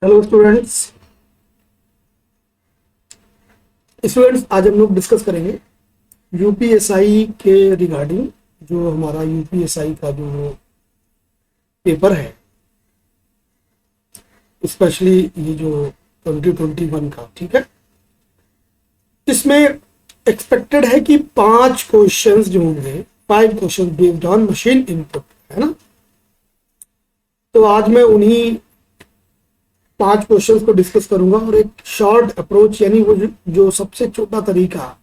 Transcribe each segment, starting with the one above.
Hello students आज हम लोग डिस्कस करेंगे यूपीएसआई के रिगार्डिंग। जो हमारा यूपीएसआई का जो पेपर है, स्पेशली ये जो 2021 का, ठीक है, इसमें एक्सपेक्टेड है कि 5 क्वेश्चंस जो होंगे, 5 questions based on machine input, है ना। तो आज मैं उन्हीं 5 क्वेश्चंस को डिस्कस करूंगा और एक शॉर्ट अप्रोच, यानी वो जो सबसे छोटा तरीका,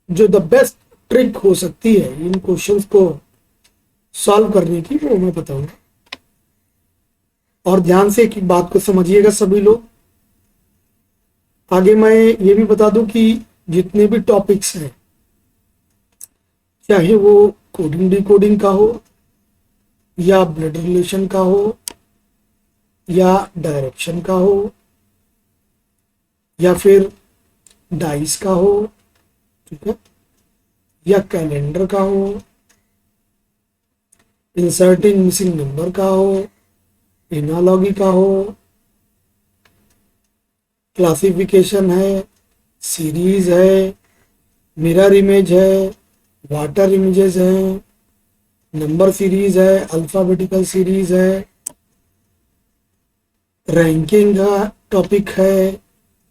जो द बेस्ट ट्रिक हो सकती है इन क्वेश्चंस को सॉल्व करने की, वो मैं बताऊंगा। और ध्यान से एक बात को समझिएगा सभी लोग। आगे मैं ये भी बता दूं कि जितने भी टॉपिक्स हैं, चाहे वो कोडिंग डिकोडिंग का हो, या ब्लड रिलेशन का हो, या डायरेक्शन का हो, या फिर डाइस का हो, ठीक है, या कैलेंडर का हो, इंसर्टिंग मिसिंग नंबर का हो, एनालॉगी का हो, क्लासिफिकेशन है, सीरीज है, मिरर इमेज है, वाटर इमेजेस है, नंबर सीरीज है, अल्फाबेटिकल सीरीज है, रैंकिंग का टॉपिक है,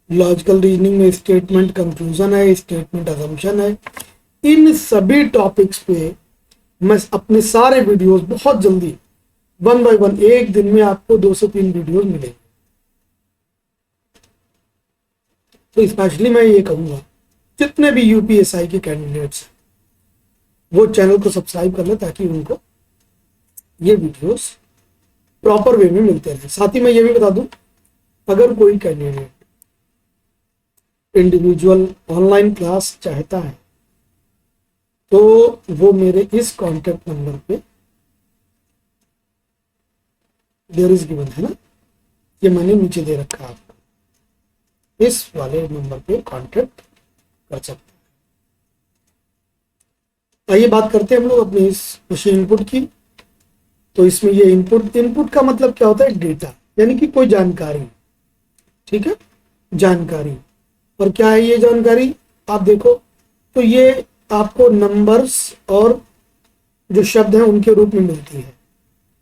लॉजिकल रीजनिंग में स्टेटमेंट कंक्लूजन है, स्टेटमेंट असम्पशन है। इन सभी टॉपिक्स पे मैं अपने सारे वीडियोस बहुत जल्दी 1 बाय 1 एक दिन में आपको 2 से 3 वीडियोस मिलेंगे। तो स्पेशली मैं ये कहूँगा, जितने भी यूपीएसआई के कैंडिडेट्स हैं वो चैनल को सब्सक्राइब कर ले, ताकि उनको ये वीडियोस प्रॉपर वे में मिलते रहे। साथ ही मैं ये भी बता दूं, अगर कोई कैंडिडेट इंडिविजुअल ऑनलाइन क्लास चाहता है तो वो मेरे इस कॉन्टैक्ट नंबर पे, देयर इज गिवन, है ना, ये मैंने नीचे दे रखा है आपको, इस वाले नंबर पे कांटेक्ट कर सकते हैं। आइए बात करते हैं हम लोग अपनी इस मशीन इनपुट की। तो इसमें ये इनपुट का मतलब क्या होता है? डेटा, यानी कि कोई जानकारी, ठीक है, जानकारी। और क्या है ये जानकारी? आप देखो तो ये आपको नंबर्स और जो शब्द हैं उनके रूप में मिलती है,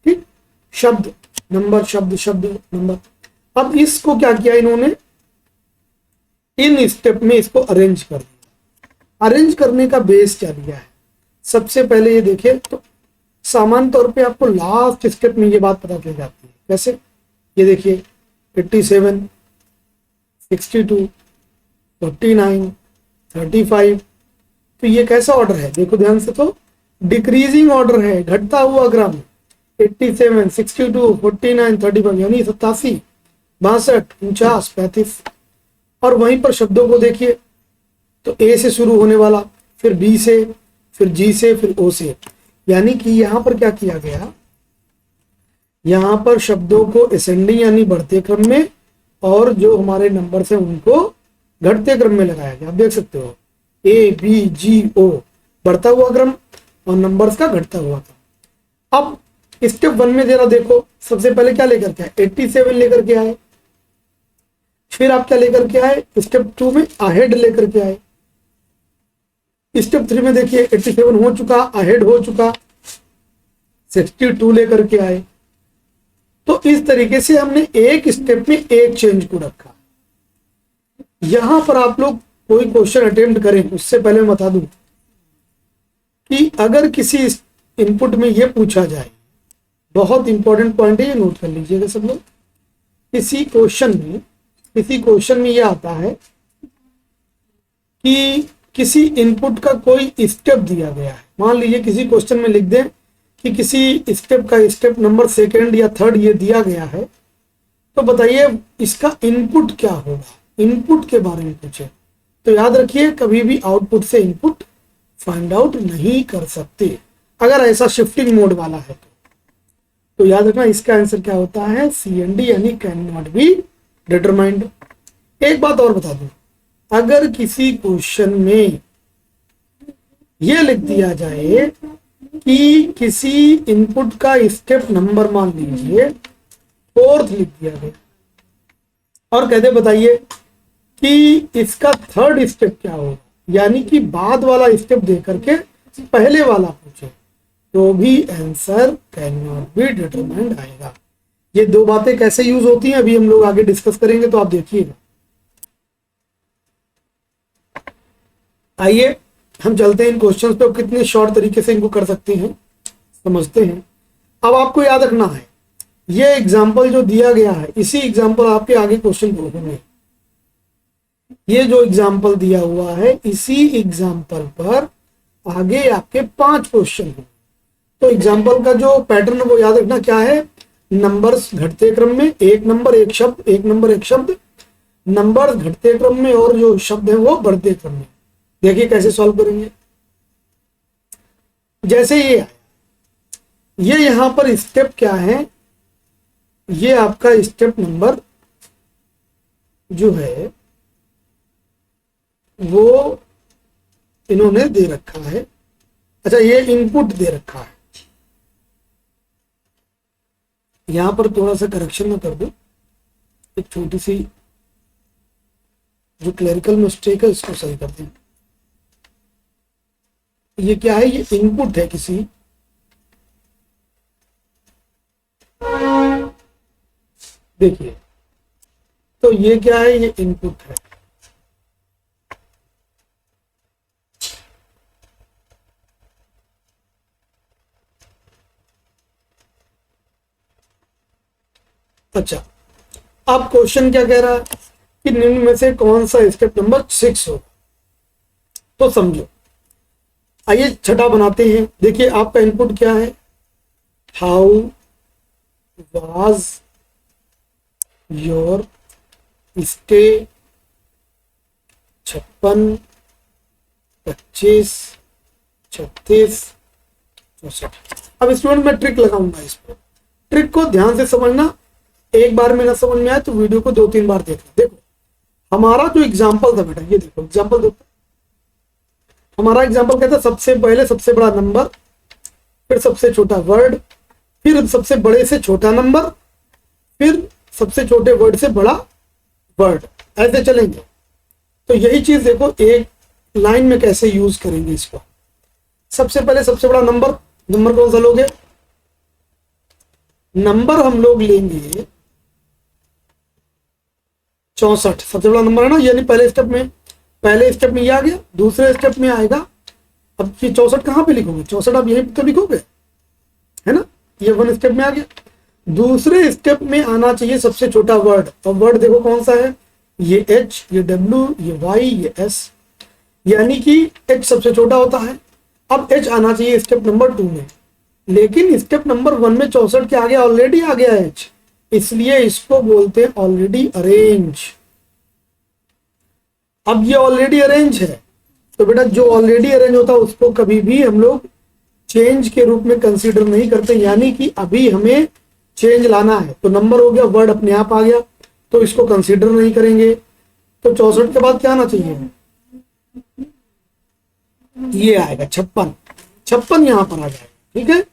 ठीक, शब्द नंबर, शब्द शब्द नंबर। अब इसको क्या किया इन्होंने, इन स्टेप में इसको अरेंज कर दिया। अरेंज करने का बेस क्या दिया है? सबसे पहले ये देखिए, तो सामान्य तौर पे आपको लास्ट स्टेप में ये बात पता चल जाती है। कैसे? ये देखिए 87, 62, 49, 35। तो ये कैसा ऑर्डर है? देखो ध्यान से, तो डिक्रीजिंग ऑर्डर है, घटता हुआ क्रम। 87, 62, 49, 35, यानी 87, 62, 49, 35। और वहीं पर शब्दों को देखिए, तो ए से शुरू होने वाला, फिर बी से, फिर जी से, फिर ओ से। यानी कि यहां पर क्या किया गया, यहां पर शब्दों को असेंडिंग यानी बढ़ते क्रम में, और जो हमारे नंबर्स हैं उनको घटते क्रम में लगाया गया। आप देख सकते हो ए बी जी ओ बढ़ता हुआ क्रम और नंबर्स का घटता हुआ क्रम। अब स्टेप 1 में जरा देखो, सबसे पहले क्या लेकर के आए? 87 लेकर के आए। फिर आप क्या लेकर के आए? स्टेप 2 में अहेड लेकर के आए। स्टेप 3 में देखिए 87 हो चुका, अहेड हो चुका, 62 लेकर के आए। तो इस तरीके से हमने एक स्टेप में एक चेंज को रखा। यहां पर आप लोग कोई क्वेश्चन अटेम्प्ट करें उससे पहले मैं बता दूं कि अगर किसी इनपुट में यह पूछा जाए, बहुत इंपॉर्टेंट पॉइंट है, ये नोट कर लीजिएगा सब लोग। किसी क्वेश्चन में यह आता है कि किसी इनपुट का कोई स्टेप दिया गया है। मान लीजिए किसी क्वेश्चन में लिख दें कि किसी स्टेप का स्टेप नंबर सेकंड या थर्ड ये दिया गया है, तो बताइए इसका इनपुट क्या होगा? इनपुट के बारे में पूछे तो याद रखिए, कभी भी आउटपुट से इनपुट फाइंड आउट नहीं कर सकते, अगर ऐसा शिफ्टिंग मोड वाला है तो याद रखना इसका आंसर क्या होता है? CND, यानी कैन नॉट बी डिटरमाइंड। एक बात और बता दूं, अगर किसी क्वेश्चन में यह लिख दिया जाए कि किसी इनपुट का स्टेप नंबर, मान लीजिए 4th लिख दिया गया, और कहते बताइए कि इसका थर्ड स्टेप क्या होगा, यानी कि बाद वाला स्टेप दे करके पहले वाला पूछे तो भी answer can not be determined आएगा। ये दो बातें कैसे यूज होती हैं अभी हम लोग आगे डिस्कस करेंगे, तो आप देखिएगा। आइए हम चलते हैं इन क्वेश्चंस पे, कितने शॉर्ट तरीके से इनको कर सकते हैं समझते हैं। अब आपको याद रखना है ये एग्जाम्पल जो दिया गया है, इसी एग्जाम्पल आपके आगे क्वेश्चन होंगे। ये जो एग्जाम्पल दिया हुआ है इसी एग्जाम्पल पर आगे आपके 5 क्वेश्चन हैं। तो एग्जाम्पल का जो पैटर्न वो याद रखना क्या है, नंबर्स घटते क्रम में, एक नंबर एक शब्द, एक नंबर एक शब्द, नंबर घटते क्रम में और जो शब्द है वो बढ़ते क्रम में। देखिए कैसे सॉल्व करेंगे। जैसे ये आया, ये यहां पर स्टेप क्या है, ये आपका स्टेप नंबर जो है वो इन्होंने दे रखा है। अच्छा ये इनपुट दे रखा है, यहां पर थोड़ा सा करेक्शन में कर दो, एक छोटी सी जो क्लरिकल मिस्टेक है इसको सही कर दें। ये क्या है, ये इनपुट है किसी, देखिए तो ये क्या है, ये इनपुट है। अच्छा अब क्वेश्चन क्या कह रहा है कि निम्न में से कौन सा स्टेप नंबर 6 हो, तो समझो। आइए छठा बनाते हैं। देखिए आपका इनपुट क्या है, हाउ वाज योर स्टे 56, 25, 36, 64। अब स्टूडेंट मैं ट्रिक लगाऊंगा इस पर, ट्रिक को ध्यान से समझना, एक बार में ना समझ में आए तो वीडियो को 2-3 बार देखना। देखो हमारा जो एग्जाम्पल था बेटा, ये देखो एग्जाम्पल देखो, हमारा एग्जाम्पल कहता है सबसे पहले सबसे बड़ा नंबर, फिर सबसे छोटा वर्ड, फिर सबसे बड़े से छोटा नंबर, फिर सबसे छोटे वर्ड से बड़ा वर्ड, ऐसे चलेंगे। तो यही चीज देखो एक लाइन में कैसे यूज करेंगे इसको। सबसे पहले सबसे बड़ा नंबर, नंबर कौन सा लोगे, नंबर हम लोग लेंगे 64, सबसे बड़ा नंबर है ना, यानी पहले स्टेप में ये आ गया। दूसरे स्टेप में आएगा, अब ये 64 कहां पे लिखोगे, 64 आप यहीं तो लिखोगे है ना, ये 1 स्टेप में आ गया। दूसरे स्टेप में आना चाहिए सबसे छोटा वर्ड, और वर्ड देखो कौन सा है, ये H, ये W, ये Y, ये S, यानी कि H सबसे छोटा होता है। अब H आना चाहिए स्टेप नंबर 2 में, लेकिन स्टेप नंबर 1 में 64 के आगे ऑलरेडी आ गया H, इसलिए इसको बोलते हैं ऑलरेडी अरेंज। अब ये ऑलरेडी अरेंज है, तो बेटा जो ऑलरेडी अरेंज होता है उसको कभी भी हम लोग चेंज के रूप में कंसीडर नहीं करते, यानी कि अभी हमें चेंज लाना है। तो नंबर हो गया, वर्ड अपने आप आ गया, तो इसको कंसीडर नहीं करेंगे। तो 64 के बाद क्या आना चाहिए, ये आएगा 56, 56 यहां पर आ जाएगा, ठीक है।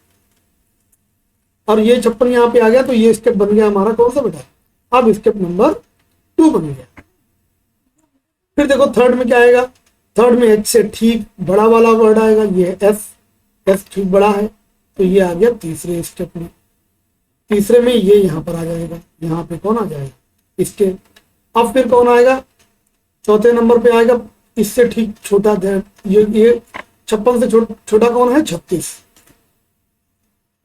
और ये 56 यहां पे आ गया, तो ये स्टेप बन गया हमारा कौन सा बेटा, अब स्टेप नंबर 2 बन गया। फिर देखो थर्ड में क्या आएगा, थर्ड में H से ठीक बड़ा वाला वर्ड आएगा, ये S ठीक बड़ा है, तो ये आ गया तीसरे स्टेप में। तीसरे में ये यहां पर आ जाएगा, यहां पे कौन आ जाएगा, स्टेप। अब फिर कौन आएगा, चौथे नंबर पे आएगा, इससे ठीक छोटा, ये 56 से छोटा कौन है, 36,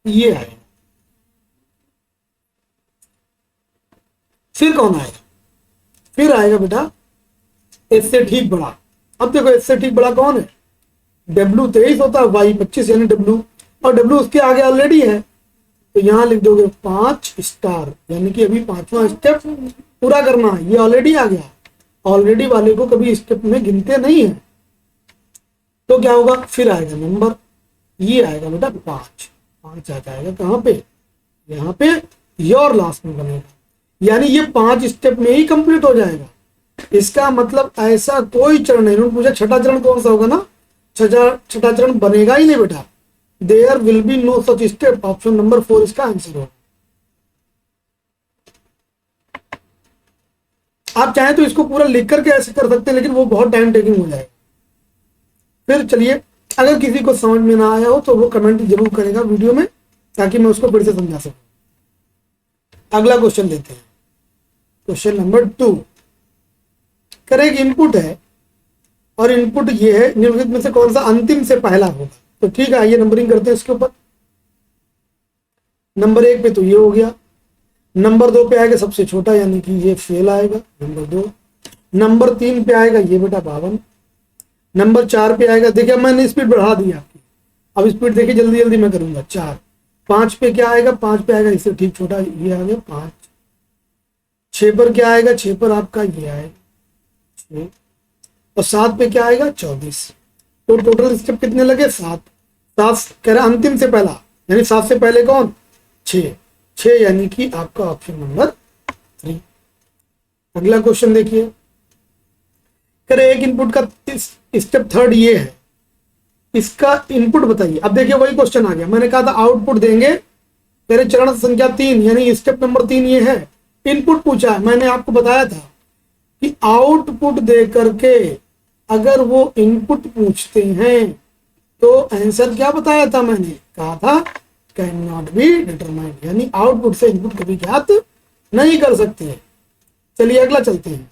ये आएगा। फिर कौन आएगा, फिर आएगा बेटा इससे ठीक बड़ा। अब देखो इससे ठीक बड़ा कौन है, W 23 होता है, Y 25 यानी W, और W उसके आगे ऑलरेडी है, तो यहां लिख दोगे 5 स्टार, यानी कि अभी 5वां स्टेप पूरा करना है, ये ऑलरेडी आ गया। ऑलरेडी वाले को कभी स्टेप में गिनते नहीं है, तो क्या होगा, फिर आएगा नंबर, ये आएगा बेटा 5 आ जाएगा कहां पे, यहाँ पे योर लास्ट में बनेगा, यानी ये 5 स्टेप में ही कंप्लीट हो जाएगा। इसका मतलब ऐसा कोई चरण नहीं, उन्होंने पूछा छठा चरण कौन सा होगा ना, छठा चरण बनेगा ही नहीं बेटा, there will be no such step, option number 4 इसका आंसर होगा। आप चाहें तो इसको पूरा लिख करके ऐसे कर सकते हैं, लेकिन वो बहुत टाइम टेकिंग हो जाएगा। फिर चलिए, अगर किसी को समझ में ना आया हो तो वो कमेंट जरूर करेगा वीडियो में, ताकि मैं उसको फिर से समझा सकूं। अगला क्वेश्चन लेते हैं, क्वेश्चन नंबर 2। करें एक इनपुट है और इनपुट ये है, निम्नलिखित में से कौन सा अंतिम से पहला होगा। तो ठीक है, आइए नंबरिंग करते हैं इसके ऊपर। नंबर 1 पे तो ये हो गया, नंबर 2 पे आएगा सबसे छोटा, यानी कि ये फेल आएगा, नंबर 2। नंबर 3 पे आएगा ये बेटा 52। नंबर 4 पे आएगा, देखिए मैंने स्पीड बढ़ा दी आपकी, अब स्पीड देखिए जल्दी जल्दी मैं करूंगा, 4। 5 पे क्या आएगा, 5 पे आएगा इससे ठीक छोटा, ये आ गया 5। 6 पर क्या आएगा, 6 पर आपका ये आएगा 6। और 7 पे क्या आएगा 24। तो टोटल स्टेप कितने लगे, 7। 7 कह रहा अंतिम से पहला, यानी 7 से पहले कौन, 6। 6 यानी कि आपका ऑप्शन नंबर 3। अगला क्वेश्चन देखिए, करे एक इनपुट का स्टेप 3 ये है, इसका इनपुट बताइए। अब देखिए वही क्वेश्चन आ गया, मैंने कहा था आउटपुट देंगे, मेरे चरण संख्या 3 यानी स्टेप नंबर 3 ये है। इनपुट पूछा है, मैंने आपको बताया था कि आउटपुट दे करके अगर वो इनपुट पूछते हैं तो आंसर क्या बताया था, मैंने कहा था कैन नॉट बी डिटरमाइंड, यानी आउटपुट से इनपुट कभी ज्ञात नहीं कर सकते। चलिए अगला चलते हैं,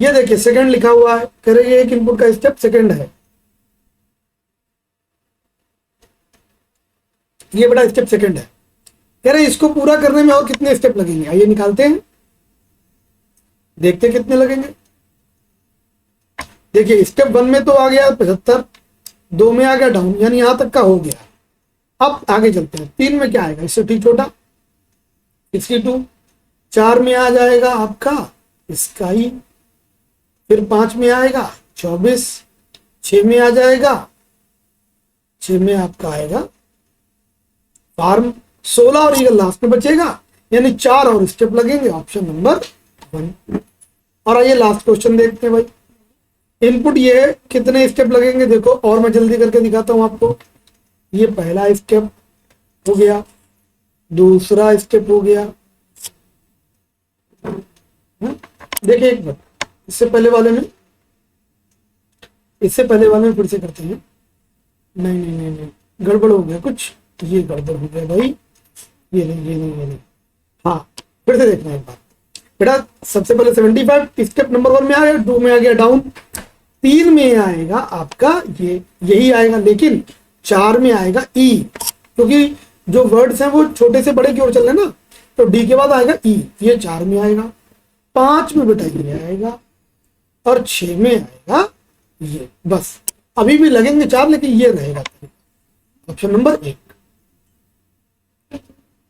ये देखिए सेकंड लिखा हुआ है, करेंगे एक इनपुट का स्टेप सेकंड है, ये बड़ा स्टेप सेकंड है। कह रहे इसको पूरा करने में और कितने स्टेप लगेंगे, आइए निकालते हैं, देखते हैं कितने लगेंगे। देखिए स्टेप 1 में तो आ गया 75, 2 में आ गया डाउन, यानी यहां तक का हो गया। अब आगे चलते हैं, 3 में क्या आएगा, इससे ठीक छोटा 62। 4 में आ जाएगा आपका स्काई, फिर 5 में आएगा 24। 6 में आ जाएगा, 6 में आपका आएगा फार्म, 16 और ये लास्ट में बचेगा, यानी 4 और स्टेप लगेंगे, ऑप्शन नंबर 1। और आइए लास्ट क्वेश्चन देखते हैं भाई, इनपुट ये है, कितने स्टेप लगेंगे देखो, और मैं जल्दी करके दिखाता हूं आपको। ये पहला स्टेप हो गया, दूसरा स्टेप हो गया, देखिए एक बार इससे पहले वाले में फिर से करते हैं। नहीं नहीं नहीं नहीं, गड़बड़ हो गया कुछ, ये गड़बड़ हो गया भाई, ये नहीं। हाँ फिर से देखना एक बार बेटा, सबसे पहले 75 स्टेप नंबर 1 में आ गया, 2 में आ गया डाउन, 3 में आएगा आपका ये यही आएगा, लेकिन 4 में आएगा ई, क्योंकि जो वर्ड्स हैं वो छोटे से बड़े की ओर चल रहे हैं ना, तो डी के बाद आएगा ई, ये 4 में आएगा। 5 में बेटा ये आएगा, और 6 में आएगा ये, बस अभी भी लगेंगे 4, लेकिन ये रहेगा ऑप्शन नंबर 1।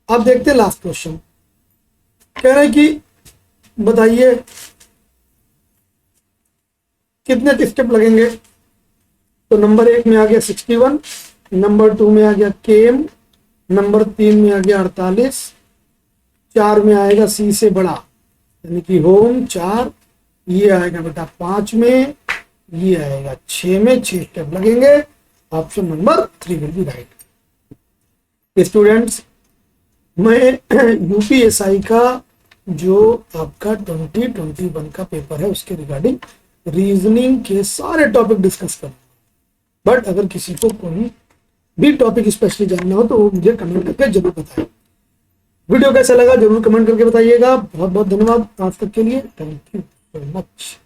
अब देखते हैं लास्ट क्वेश्चन, कह रहे हैं कि बताइए कितने स्टेप लगेंगे। तो नंबर 1 में आ गया 61, नंबर 2 में आ गया केम, नंबर 3 में आ गया 48, 4 में आएगा सी से बड़ा यानी कि होम 4, ये आएगा बेटा 5 में, ये आएगा 6 में, 6 स्टेप लगेंगे, option number 3 will be right. Students, मैं यूपीएसआई का जो आपका 2021 का पेपर है उसके रिगार्डिंग रीजनिंग के सारे टॉपिक डिस्कस करूंगा, बट अगर किसी को कोई भी टॉपिक स्पेशली जानना हो तो वो मुझे कमेंट करके जरूर बताएं। वीडियो कैसा लगा जरूर कमेंट करके बताइएगा। बहुत बहुत धन्यवाद आज तक के लिए, थैंक यू सो मच।